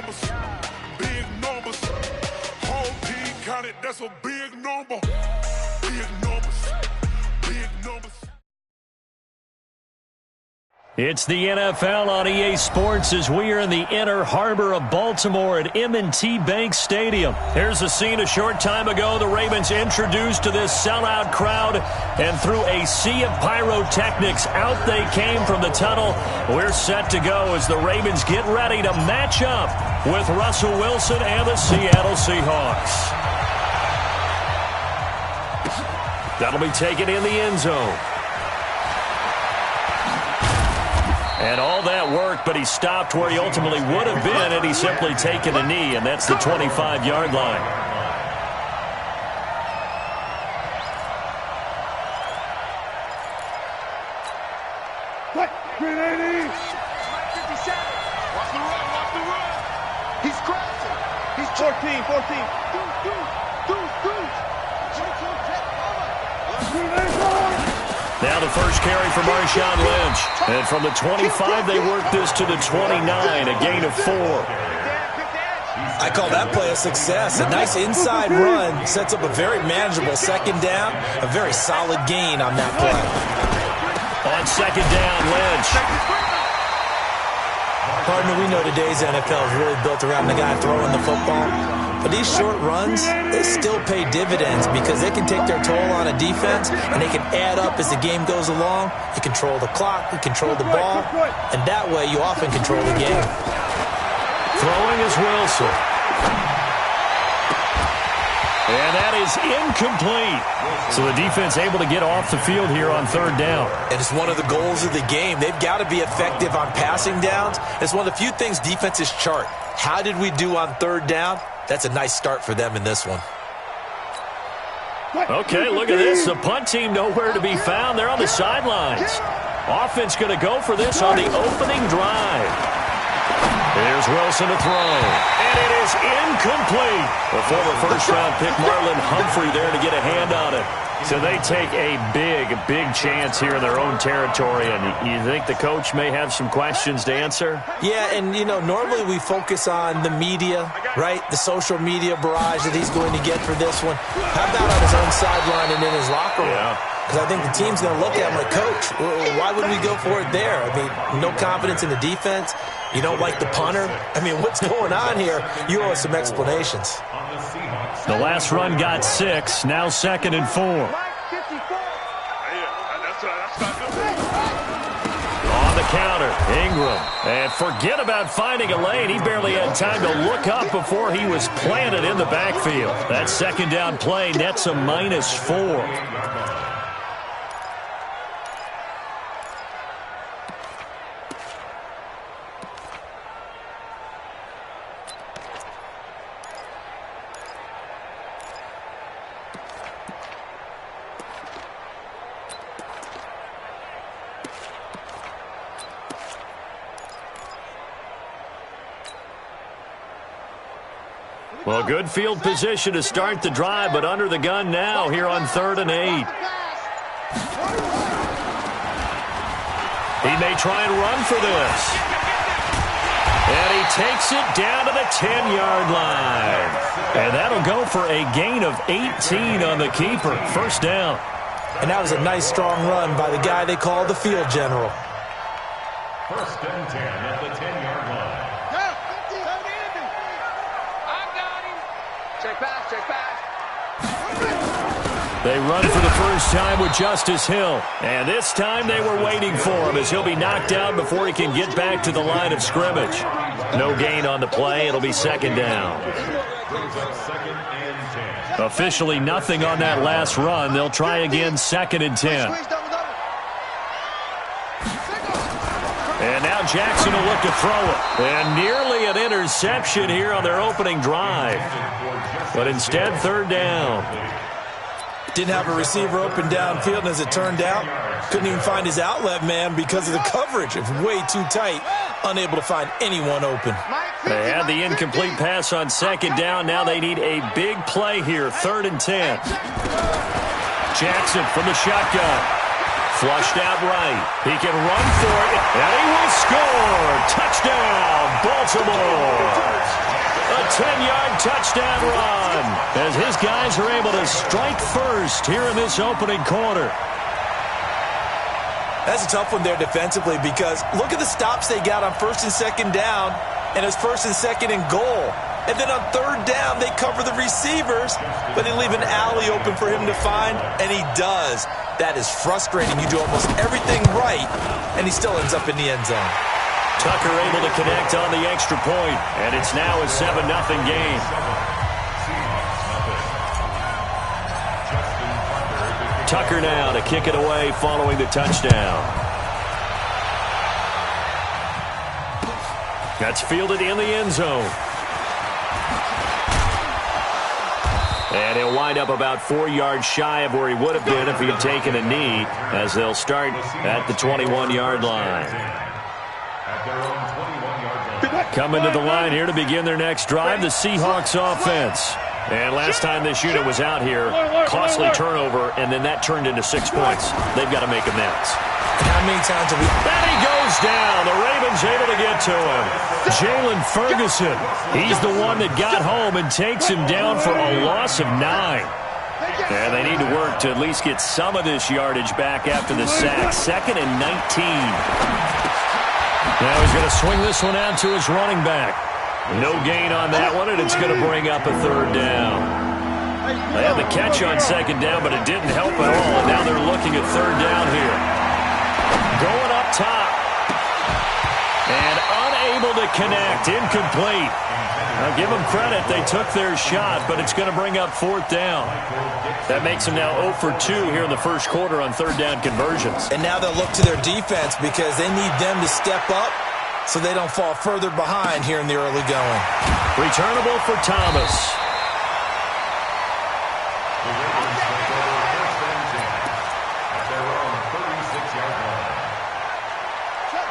numbers, big numbers. Whole team counted, that's a big number. Big numbers, big numbers. It's the NFL on EA Sports as we are in the inner harbor of Baltimore at M&T Bank Stadium. Here's a scene a short time ago. The Ravens introduced to this sellout crowd, and through a sea of pyrotechnics, out they came from the tunnel. We're set to go as the Ravens get ready to match up with Russell Wilson and the Seattle Seahawks. That'll be taken in the end zone. And all that worked, but he stopped where he ultimately would have been had he simply taken a knee, and that's the 25-yard line. What? 380. 57. Watch the run, watch the run. He's crashing. He's 14. Now the first carry for Marshawn Lynch. And from the 25, they work this to the 29, a gain of 4. I call that play a success. A nice inside run sets up a very manageable second down, a very solid gain on that play. On second down, Lynch. Partner, we know today's NFL is really built around the guy throwing the football. But these short runs, they still pay dividends because they can take their toll on a defense, and they can add up as the game goes along. You control the clock, you control the ball, and that way you often control the game. Throwing is Wilson. And that is incomplete. So the defense able to get off the field here on third down. And it's one of the goals of the game. They've got to be effective on passing downs. It's one of the few things defenses chart. How did we do on third down? That's a nice start for them in this one. Okay, look at this. The punt team nowhere to be found. They're on the sidelines. Offense going to go for this on the opening drive. Here's Wilson to throw. And it is incomplete. The former first-round pick Marlon Humphrey there to get a hand on it. So they take a big chance here in their own territory. And you think the coach may have some questions to answer? Yeah, and, you know, normally we focus on the media, right? The social media barrage that he's going to get for this one. How about on his own sideline and in his locker room? Because I think the team's going to look at him like, Coach, why would we go for it there? I mean, no confidence in the defense. You don't like the punter? I mean, what's going on here? You owe us some explanations. The last run got 6, now 2nd and 4. On the counter, Ingram. And forget about finding a lane. He barely had time to look up before he was planted in the backfield. That second down play nets a -4. Well, good field position to start the drive, but under the gun now here on 3rd and 8. He may try and run for this. And he takes it down to the 10-yard line. And that'll go for a gain of 18 on the keeper. First down. And that was a nice, strong run by the guy they call the field general. 1st and 10 at the 10-yard line. They run for the first time with Justice Hill. And this time they were waiting for him as he'll be knocked out before he can get back to the line of scrimmage. No gain on the play. It'll be 2nd down. Officially nothing on that last run. They'll try again 2nd and 10. And now Jackson will look to throw it. And nearly an interception here on their opening drive. But instead, 3rd down. Didn't have a receiver open downfield, and as it turned out, couldn't even find his outlet man because of the coverage. It's way too tight, unable to find anyone open. They had the incomplete pass on 2nd down. Now they need a big play here, 3rd and 10. Jackson from the shotgun. Flushed out right. He can run for it, and he will score. Touchdown, Baltimore. A 10-yard touchdown run as his guys are able to strike first here in this opening quarter. That's a tough one there defensively because look at the stops they got on first and second down, and it's first and second and goal. And then on third down, they cover the receivers, but they leave an alley open for him to find, and he does. That is frustrating. You do almost everything right, and he still ends up in the end zone. Tucker able to connect on the extra point, and it's now a 7-0 game. Tucker now to kick it away following the touchdown. That's fielded in the end zone. And he'll wind up about 4 yards shy of where he would have been if he had taken a knee, as they'll start at the 21-yard line. Coming to the line here to begin their next drive, the Seahawks offense. And last time this unit was out here, costly turnover, and then that turned into 6 points. They've got to make amends. How many times have we... And he goes down. The Ravens able to get to him. Jalen Ferguson. He's the one that got home and takes him down for a loss of 9. And they need to work to at least get some of this yardage back after the sack. 2nd and 19. Now he's going to swing this one out to his running back. No gain on that one, and it's going to bring up a 3rd down. They had the catch on 2nd down, but it didn't help at all, and now they're looking at 3rd down here. Going up top. And unable to connect. Incomplete. Now give them credit. They took their shot, but it's going to bring up 4th down. That makes them now 0 for 2 here in the first quarter on 3rd down conversions. And now they'll look to their defense because they need them to step up so they don't fall further behind here in the early going. Returnable for Thomas.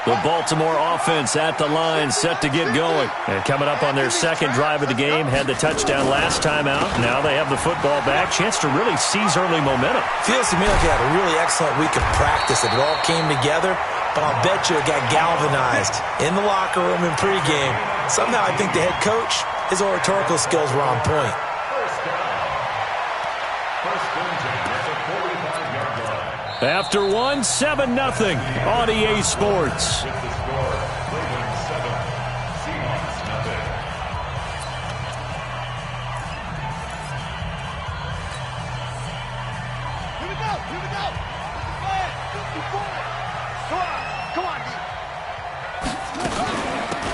The Baltimore offense at the line, set to get going. And coming up on their 2nd drive of the game, had the touchdown last time out. Now they have the football back. Chance to really seize early momentum. Feels to me like they had a really excellent week of practice. It all came together, but I'll bet you it got galvanized in the locker room in pregame. Somehow I think the head coach, his oratorical skills were on point. After one, 7-0 on EA Sports. Here we go. Go ahead. Come on.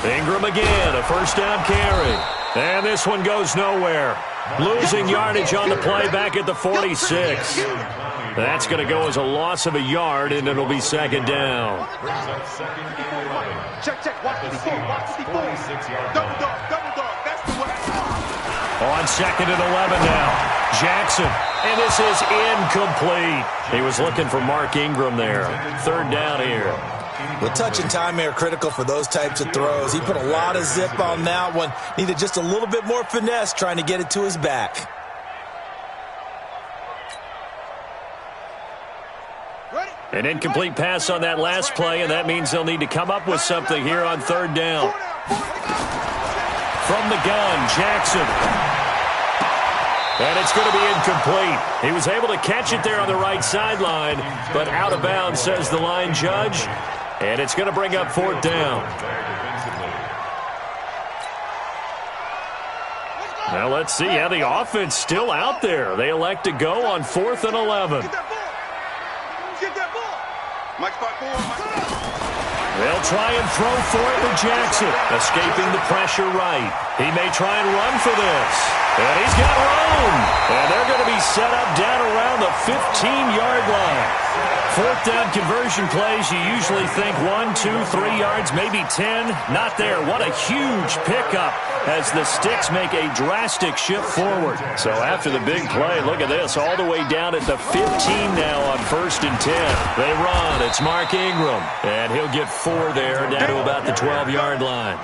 Ingram again, a 1st down carry. And this one goes nowhere. Losing yardage on the play back at the 46. That's going to go as a loss of a yard, and it'll be 2nd down. Check. Watch the 54. Double dog. That's the way. On 2nd and 11 now. Jackson. And this is incomplete. He was looking for Mark Ingram there. 3rd down here. Well, touch and timing are critical for those types of throws. He put a lot of zip on that one. Needed just a little bit more finesse trying to get it to his back. An incomplete pass on that last play, and that means they'll need to come up with something here on 3rd down. From the gun, Jackson. And it's going to be incomplete. He was able to catch it there on the right sideline, but out of bounds, says the line judge. And it's going to bring up 4th down. Now let's see how the offense still out there. They elect to go on 4th and 11. They'll try and throw for it with Jackson. Escaping the pressure right. He may try and run for this. And he's got room. And they're going to be set up down around the 15-yard line. 4th down conversion plays, you usually think 1, 2, 3 yards, maybe 10. Not there. What a huge pickup as the Sticks make a drastic shift forward. So after the big play, look at this, all the way down at the 15 now on 1st and 10. They run. It's Mark Ingram. And he'll get 4 there, down to about the 12-yard line.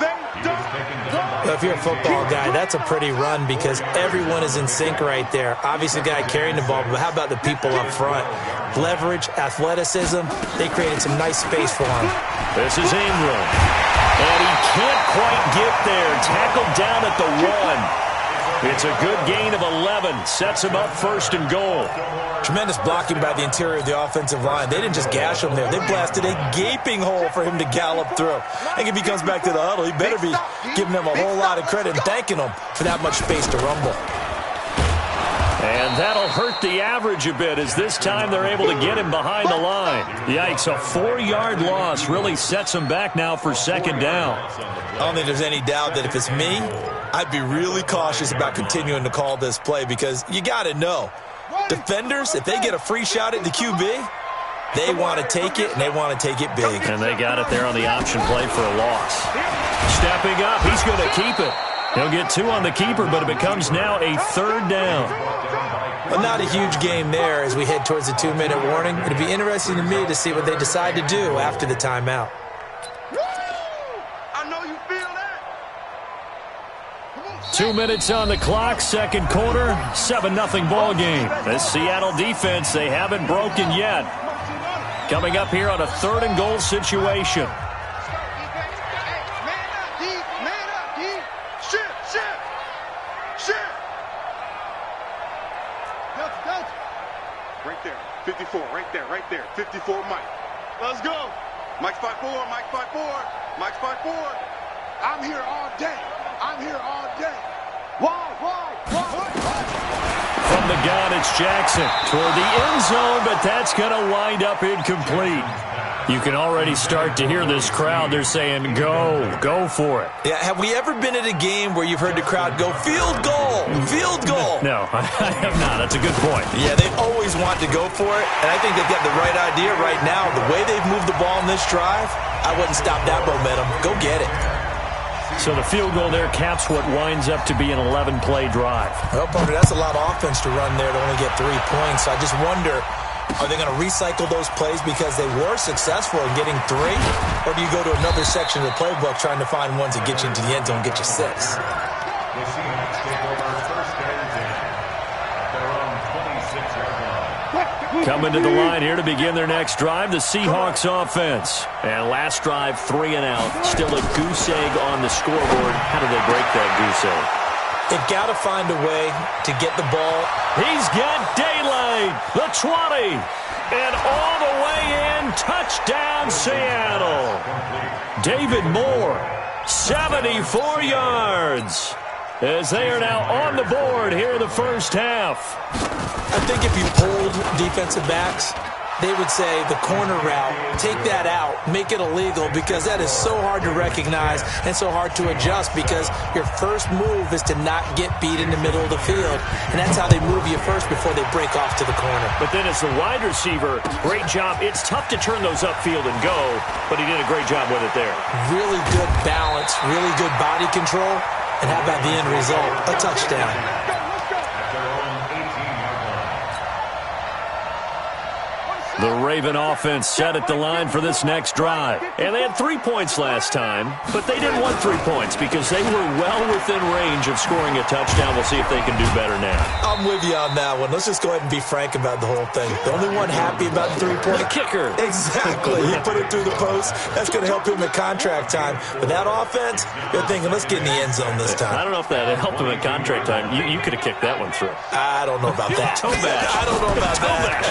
If you're a football guy, that's a pretty run because everyone is in sync right there. Obviously, the guy carrying the ball, but how about the people up front? Leverage, athleticism, they created some nice space for him. This is Ingram. And he can't quite get there. Tackled down at the 1. It's a good gain of 11. Sets him up first and goal. Tremendous blocking by the interior of the offensive line. They didn't just gash him there. They blasted a gaping hole for him to gallop through. I think if he comes back to the huddle, he better be giving them a whole lot of credit and thanking them for that much space to rumble. And that'll hurt the average a bit as this time they're able to get him behind the line. Yikes, a 4-yard loss really sets him back now for second down. I don't think there's any doubt that if it's me, I'd be really cautious about continuing to call this play because you got to know, defenders, if they get a free shot at the QB, they want to take it, and they want to take it big. And they got it there on the option play for a loss. Stepping up, he's going to keep it. He'll get 2 on the keeper, but it becomes now a 3rd down. Well, not a huge game there as we head towards the 2-minute warning. It'll be interesting to me to see what they decide to do after the timeout. I know you feel that. 2 minutes on the clock, second quarter, 7-0 ball game. This Seattle defense, they haven't broken yet. Coming up here on a 3rd and goal situation. Right there, 54, right there, 54 Mike. Let's go. Mike's 5'4", Mike's 5'4", Mike's 5'4". I'm here all day. Why? From the gun, it's Jackson toward the end zone, but that's going to wind up incomplete. You can already start to hear this crowd. They're saying, go for it. Yeah, have we ever been at a game where you've heard the crowd go, field goal? No, I have not. That's a good point. Yeah, they always want to go for it, and I think they've got the right idea right now. The way they've moved the ball in this drive, I wouldn't stop that momentum. Go get it. So the field goal there caps what winds up to be an 11-play drive. Well, partner, that's a lot of offense to run there to only get 3 points. So I just wonder, are they going to recycle those plays because they were successful in getting 3? Or do you go to another section of the playbook trying to find ones that get you into the end zone and get you 6? The Seahawks take over first and 10 at their own 26-yard line. Coming to the line here to begin their next drive, the Seahawks offense. And last drive, 3 and out. Still a goose egg on the scoreboard. How do they break that goose egg? They've got to find a way to get the ball. He's got daylight. The 20. And all the way in. Touchdown, Seattle. David Moore, 74 yards. As they are now on the board here in the first half. I think if you polled defensive backs, they would say the corner route, take that out, make it illegal, because that is so hard to recognize and so hard to adjust because your first move is to not get beat in the middle of the field. And that's how they move you first before they break off to the corner. But then as the wide receiver, great job. It's tough to turn those upfield and go, but he did a great job with it there. Really good balance, really good body control. And how about the end result? A touchdown. The Raven offense set at the line for this next drive. And they had 3 points last time, but they didn't want 3 points because they were well within range of scoring a touchdown. We'll see if they can do better now. I'm with you on that one. Let's just go ahead and be frank about the whole thing. The only one happy about the 3-point. The kicker. Exactly. He put it through the post. That's going to help him at contract time. But that offense, you're thinking, let's get in the end zone this time. I don't know if that helped him at contract time. You could have kicked that one through. I don't know about that. Toe bash. I don't know about that.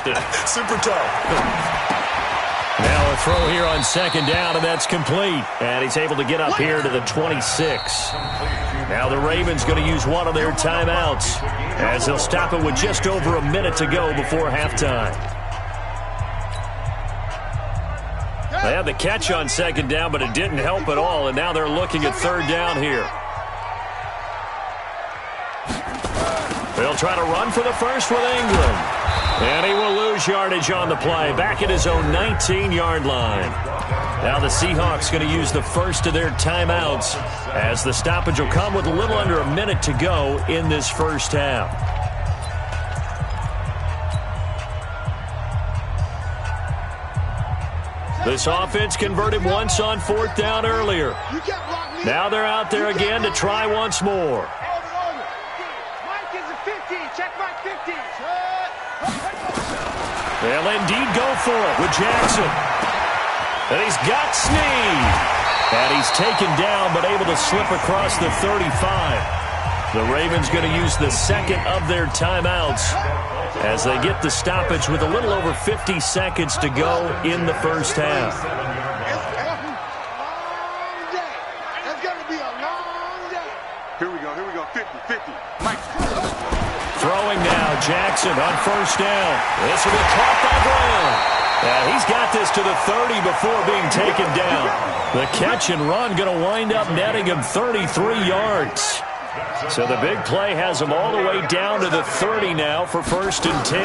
Super toe. Now a throw here on second down, and that's complete. And he's able to get up here to the 26. Now the Ravens going to use one of their timeouts as they'll stop it with just over a minute to go before halftime. They had the catch on second down, but it didn't help at all, and now they're looking at third down here. They'll try to run for the first with Ingram. And he will lose yardage on the play, back at his own 19-yard line. Now the Seahawks going to use the first of their timeouts as the stoppage will come with a little under a minute to go in this first half. This offense converted once on fourth down earlier. You kept blocking Now they're out there again to try once more. Mike is a 50. Check Mike 50. They'll indeed go for it with Jackson. And he's got Snead. And he's taken down but able to slip across the 35. The Ravens going to use the second of their timeouts as they get the stoppage with a little over 50 seconds to go in the first half. It's going to be a long day. Here we go. 50. Mike. Throwing now, Jackson on first down. This will be caught by Brown. And he's got this to the 30 before being taken down. The catch and run going to wind up netting him 33 yards. So the big play has him all the way down to the 30 now for 1st and 10.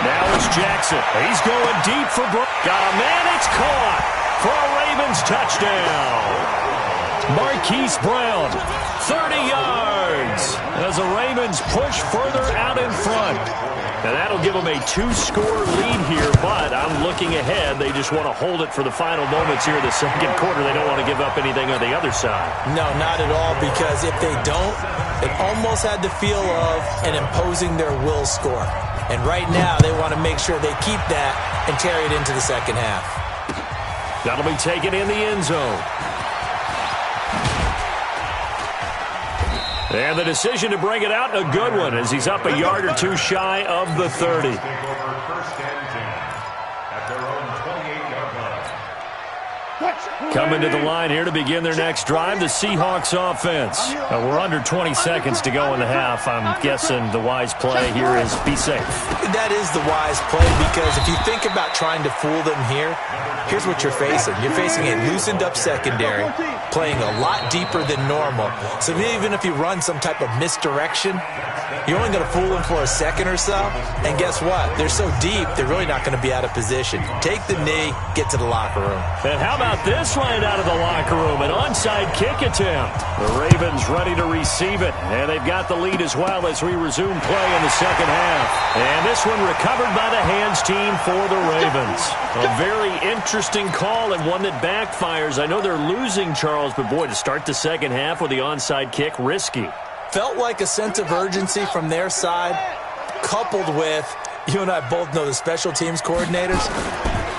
Now it's Jackson. He's going deep for Brown. Got a man. It's caught for a Ravens touchdown. Marquise Brown, 30 yards as the Ravens push further out in front. And that'll give them a 2-score lead here, but I'm looking ahead. They just want to hold it for the final moments here in the second quarter. They don't want to give up anything on the other side. No, not at all, because if they don't, it almost had the feel of an imposing their will score. And right now, they want to make sure they keep that and carry it into the second half. That'll be taken in the end zone. And the decision to bring it out, a good one, as he's up a yard or two shy of the 30. Coming to the line here to begin their next drive, the Seahawks offense. We're under 20 seconds to go in the half. I'm guessing the wise play here is be safe. That is the wise play, because if you think about trying to fool them here, here's what you're facing. You're facing a loosened up secondary, playing a lot deeper than normal. So even if you run some type of misdirection, you're only going to fool them for a second or so. And guess what? They're so deep, they're really not going to be out of position. Take the knee, get to the locker room. And how about this line out of the locker room? An onside kick attempt. The Ravens ready to receive it. And they've got the lead as well as we resume play in the second half. And this one recovered by the hands team for the Ravens. A very interesting call and one that backfires. I know they're losing, Charles, but boy, to start the second half with the onside kick, risky. Felt like a sense of urgency from their side, coupled with, you and I both know the special teams coordinators,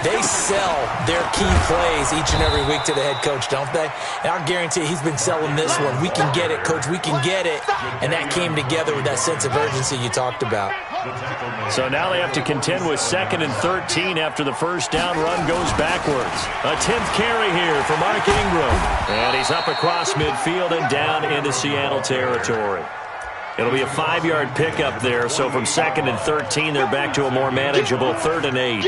they sell their key plays each and every week to the head coach, don't they? And I guarantee he's been selling this one. We can get it, coach, we can get it. And that came together with that sense of urgency you talked about. So now they have to contend with 2nd and 13 after the first down run goes backwards. A 10th carry here for Mark Ingram. And he's up across midfield and down into Seattle territory. It'll be a 5-yard pickup there, so from 2nd and 13, they're back to a more manageable 3rd and 8.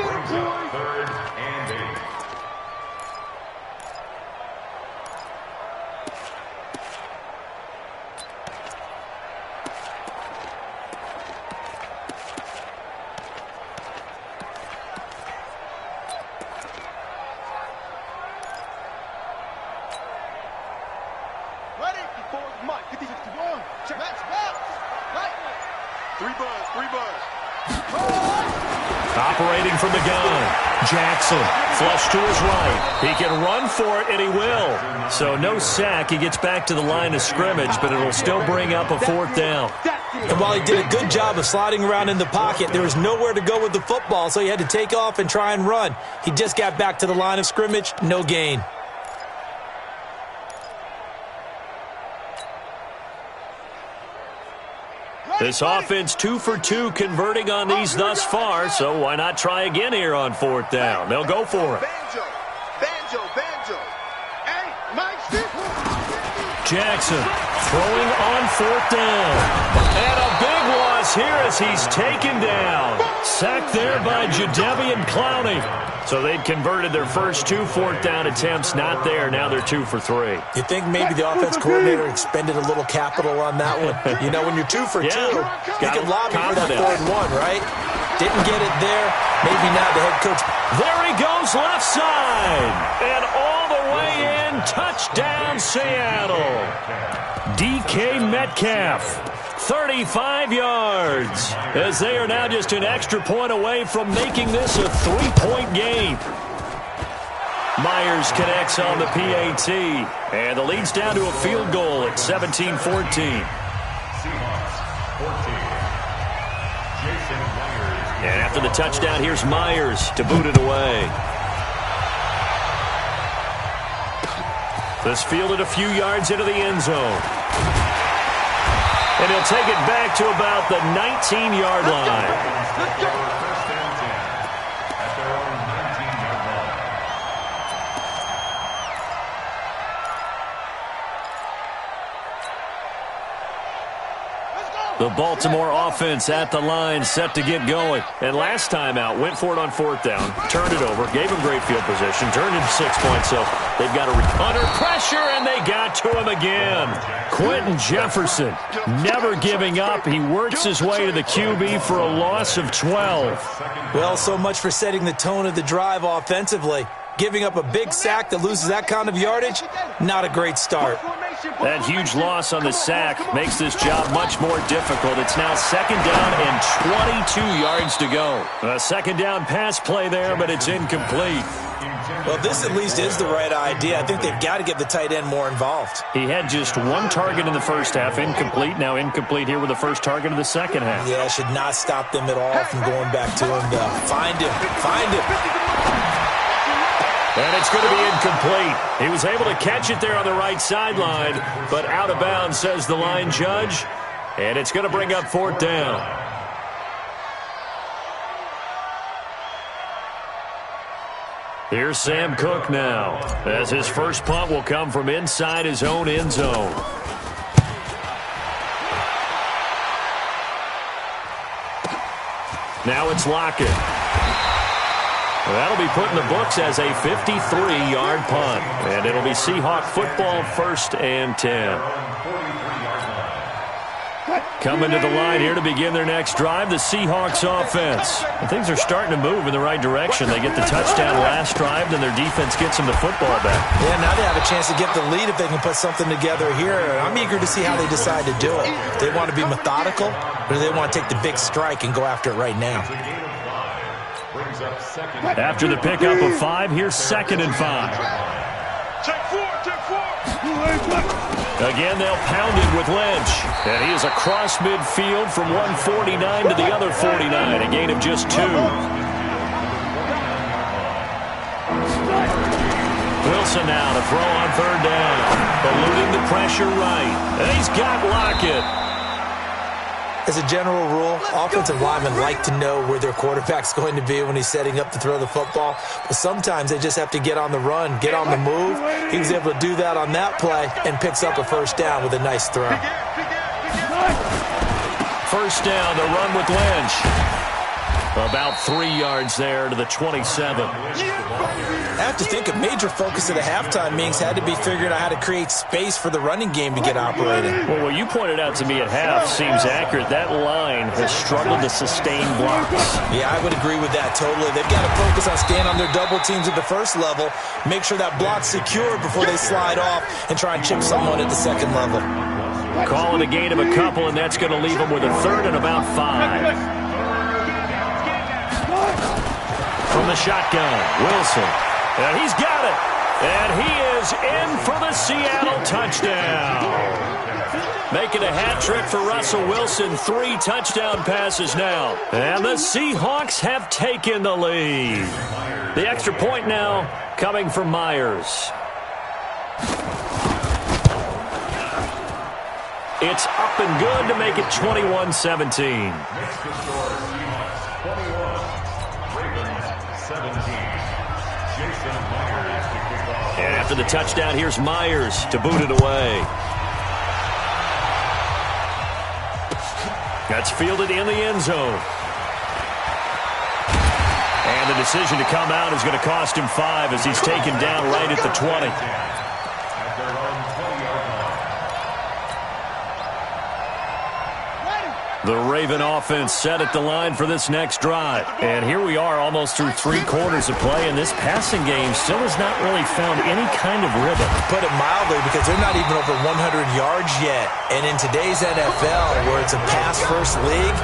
Operating from the gun, Jackson, flush to his right. He can run for it, and he will. So no sack. He gets back to the line of scrimmage, but it'll still bring up a 4th down. And while he did a good job of sliding around in the pocket, there was nowhere to go with the football, so he had to take off and try and run. He just got back to the line of scrimmage, no gain. This offense 2 for 2 converting on these thus far, so why not try again here on 4th down? They'll go for it. Banjo. Hey, Mike. Jackson throwing on 4th down. And a big loss here as he's taken down. Sacked there by Jadeveon Clowney. So they'd converted their first 2 4th down attempts. Not there. Now they're 2 for 3. You think maybe the offense coordinator expended a little capital on that one? You know, when you're 2 for 2, you can lobby for that 4th and 1, right? Didn't get it there. Maybe not the head coach. There he goes left side. And all the way in. Touchdown, Seattle. DK Metcalf. 35 yards, as they are now just an extra point away from making this a 3-point game. Myers connects on the PAT, and the lead's down to a field goal at 17-14. Seahawks 14. Jason Myers. And after the touchdown, here's Myers to boot it away. This fielded a few yards into the end zone. And he'll take it back to about the 19-yard line. First and 10 at their own 19-yard line. The Baltimore offense at the line, set to get going. And last time out, went for it on fourth down, turned it over, gave him great field position, turned into 6 points. So they've got to under pressure, and they got to him again. Quentin Jefferson, never giving up. He works his way to the QB for a loss of 12. Well, so much for setting the tone of the drive offensively. Giving up a big sack that loses that kind of yardage, not a great start. That huge loss on the sack makes this job much more difficult. It's now second down and 22 yards to go. A second down pass play there, but it's incomplete. Well, this at least is the right idea. I think they've got to get the tight end more involved. He had just one target in the first half, incomplete. Now incomplete here with the first target of the second half. Yeah, should not stop them at all from going back to him, though. Find him. Find him. And it's going to be incomplete. He was able to catch it there on the right sideline, but out of bounds, says the line judge. And it's going to bring up fourth down. Here's Sam Cook now, as his first punt will come from inside his own end zone. Now it's Lockett. That'll be put in the books as a 53-yard punt. And it'll be Seahawk football, first and 10. Coming to the line here to begin their next drive, the Seahawks offense. And things are starting to move in the right direction. They get the touchdown last drive, then their defense gets them the football back. Yeah, now they have a chance to get the lead if they can put something together here. I'm eager to see how they decide to do it. Do they want to be methodical, or do they want to take the big strike and go after it right now? After the pickup of 5, here's second and 5. Check four. Again, they'll pound it with Lynch. And he is across midfield from 149 to the other 49, a gain of just 2. Wilson now to throw on third down. Eluding the pressure right. And he's got Lockett. As a general rule, offensive linemen like to know where their quarterback's going to be when he's setting up to throw the football. But sometimes they just have to get on the run, get on the move. He was able to do that on that play and picks up a first down with a nice throw. First down, the run with Lynch. About 3 yards there to the 27. I have to think a major focus of the halftime meetings had to be figuring out how to create space for the running game to get operating. Well, what you pointed out to me at half seems accurate. That line has struggled to sustain blocks. Yeah, I would agree with that totally. They've got to focus on staying on their double teams at the first level, make sure that block's secured before they slide off and try and chip someone at the second level. Call it a gain of a couple, and that's going to leave them with a third and about 5. From the shotgun, Wilson. And he's got it. And he is in for the Seattle touchdown. Making a hat trick for Russell Wilson. 3 touchdown passes now. And the Seahawks have taken the lead. The extra point now coming from Myers. It's up and good to make it 21-17. And after the touchdown, here's Myers to boot it away. That's fielded in the end zone. And the decision to come out is going to cost him 5 as he's taken down right at the 20. The Raven offense set at the line for this next drive. And here we are almost through 3 quarters of play, and this passing game still has not really found any kind of rhythm. Put it mildly, because they're not even over 100 yards yet. And in today's NFL, where it's a pass-first league,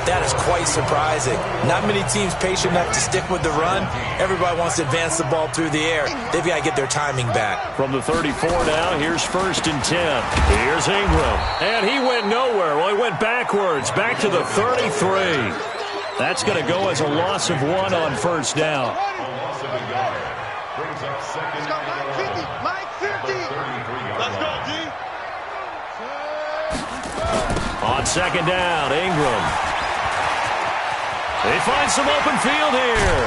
That is quite surprising. Not many teams patient enough to stick with the run. Everybody wants to advance the ball through the air. They've got to get their timing back. From the 34 now, here's 1st and 10. Here's Ingram. And he went nowhere. Well, he went backwards, back to the 33. That's going to go as a loss of 1 on 1st down. Loss of a yard. Brings up 2nd. Let's go, Mike 50. Mike 50. Let's go, G. On 2nd down, Ingram. They find some open field here.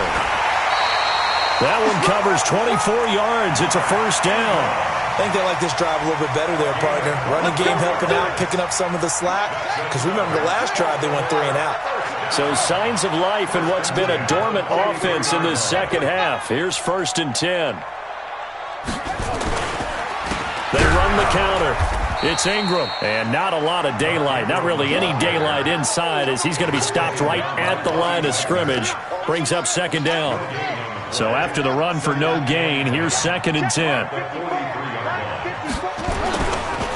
That one covers 24 yards. It's a 1st down. I think they like this drive a little bit better there, partner. Running game helping out, picking up some of the slack. Because remember, the last drive, they went 3 and out. So signs of life in what's been a dormant offense in this second half. Here's 1st and 10. They run the counter. It's Ingram, and not a lot of daylight. Not really any daylight inside as he's going to be stopped right at the line of scrimmage. Brings up 2nd down. So after the run for no gain, here's 2nd and 10.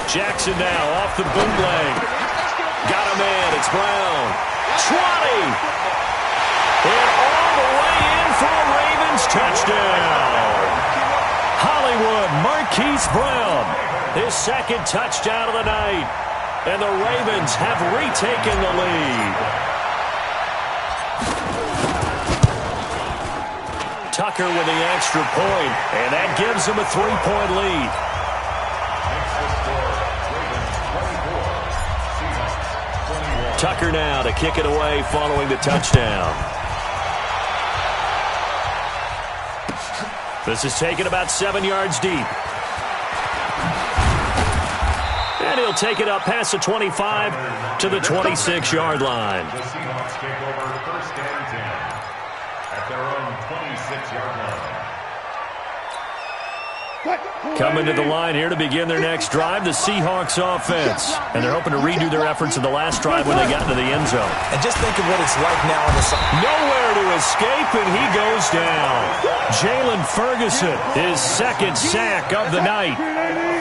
Jackson now off the bootleg. Got him in. It's Brown. 20. And all the way in for a Ravens touchdown. Hollywood Marquise Brown. His 2nd touchdown of the night. And the Ravens have retaken the lead. Tucker with the extra point, and that gives him a 3-point lead. Tucker now to kick it away following the touchdown. This is taken about 7 yards deep. And he'll take it up past the 25 to the 26-yard line. The Seahawks take over 1st and 10 at their own 26-yard line. Coming to the line here to begin their next drive, the Seahawks offense. And they're hoping to redo their efforts in the last drive when they got into the end zone. And just think of what it's like now on the side. Nowhere to escape, and he goes down. Jalen Ferguson, his 2nd sack of the night.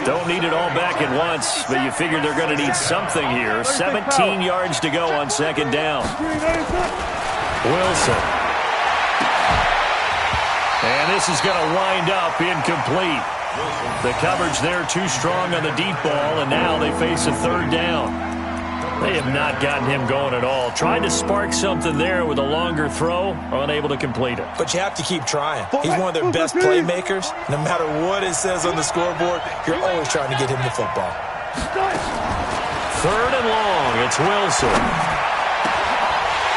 Don't need it all back at once, but you figure they're going to need something here. 17 yards to go on 2nd down. Wilson. And this is going to wind up incomplete. The coverage there too strong on the deep ball, and now they face a 3rd down. They have not gotten him going at all. Tried to spark something there with a longer throw, unable to complete it. But you have to keep trying. He's one of their best playmakers. No matter what it says on the scoreboard, you're always trying to get him the football. 3rd and long. It's Wilson.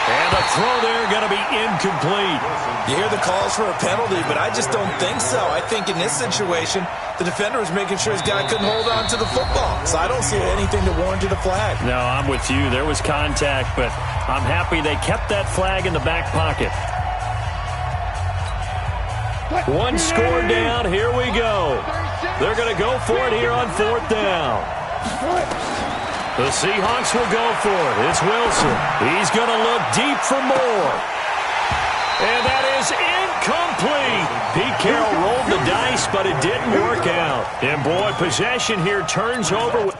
And the throw there going to be incomplete. You hear the calls for a penalty, but I just don't think so. I think in this situation, the defender was making sure his guy couldn't hold on to the football. So I don't see anything to warrant a flag. No, I'm with you. There was contact, but I'm happy they kept that flag in the back pocket. 1 score down. Here we go. They're going to go for it here on 4th down. The Seahawks will go for it. It's Wilson. He's going to look deep for more. And that is incomplete. Pete Carroll rolled the dice, but it didn't work out. And, boy, possession here turns over.